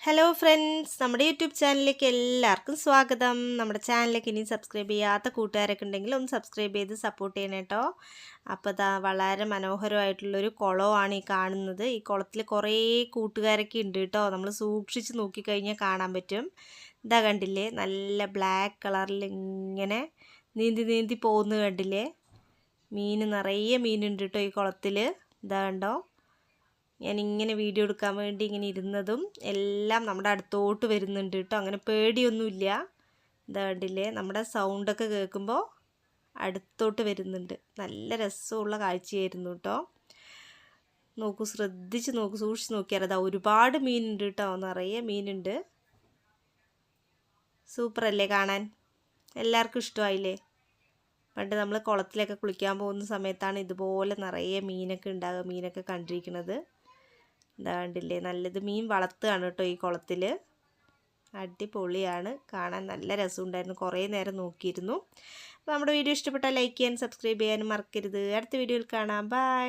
Hello friends, നമ്മുടെ YouTube ചാനലിലേക്ക് എല്ലാവർക്കും സ്വാഗതം. നമ്മുടെ ചാനലിലേക്ക് ഇനി സബ്സ്ക്രൈബ് ചെയ്യാത്ത കൂട്ടുകാരൊക്കെ ഉണ്ടെങ്കിൽ ഒന്ന് സബ്സ്ക്രൈബ് ചെയ്ത് സപ്പോർട്ട് ചെയ്യണം കേട്ടോ. അപ്പോൾ ഇതാ വളരെ മനോഹരമായിട്ടുള്ളൊരു കുളമാണ് ഈ കാണുന്നത്. ഈ കുളത്തിൽ കുറേ കൂട്ടുകാരൊക്കെ ഉണ്ട് കേട്ടോ. നമ്മൾ സൂക്ഷിച്ച് നോക്കിക്കഴിഞ്ഞാൽ കാണാൻ പറ്റും. ഇതാ കണ്ടില്ലേ, നല്ല ബ്ലാക്ക് കളറിൽ ഇങ്ങനെ നീന്തി നീന്തി പോകുന്നത് കണ്ടില്ലേ. നിറയെ മീനുണ്ട് കേട്ടോ ഈ കുളത്തിൽ. ഇതാ കണ്ടോ, ഞാനിങ്ങനെ വീഡിയോ എടുക്കാൻ വേണ്ടി ഇങ്ങനെ ഇരുന്നതും എല്ലാം നമ്മുടെ അടുത്തോട്ട് വരുന്നുണ്ട് കേട്ടോ. അങ്ങനെ പേടിയൊന്നുമില്ല. ഇതാ കണ്ടില്ലേ, നമ്മുടെ സൗണ്ടൊക്കെ കേൾക്കുമ്പോൾ അടുത്തോട്ട് വരുന്നുണ്ട്. നല്ല രസമുള്ള കാഴ്ചയായിരുന്നു കേട്ടോ. നോക്കൂ, ശ്രദ്ധിച്ച് നോക്കൂ, സൂക്ഷിച്ച് നോക്കിയാൽ അതാ ഒരുപാട് മീനുണ്ട് കേട്ടോ. നിറയെ മീനുണ്ട്. സൂപ്പറല്ലേ കാണാൻ? എല്ലാവർക്കും ഇഷ്ടമായില്ലേ? പണ്ട് നമ്മൾ കുളത്തിലൊക്കെ കുളിക്കാൻ പോകുന്ന സമയത്താണ് ഇതുപോലെ നിറയെ മീനൊക്കെ ഉണ്ടാകുക, മീനൊക്കെ കണ്ടിരിക്കുന്നത്. ഇതാ കണ്ടില്ലേ, നല്ലത് മീൻ വളർത്തുകയാണ് കേട്ടോ ഈ കുളത്തിൽ. അടിപൊളിയാണ് കാണാൻ, നല്ല രസമുണ്ടായിരുന്നു. കുറേ നേരം നോക്കിയിരുന്നു. അപ്പോൾ നമ്മുടെ വീഡിയോ ഇഷ്ടപ്പെട്ടാൽ ലൈക്ക് ചെയ്യാനും സബ്സ്ക്രൈബ് ചെയ്യാനും മറക്കരുത്. അടുത്ത വീഡിയോയിൽ കാണാം. ബൈ.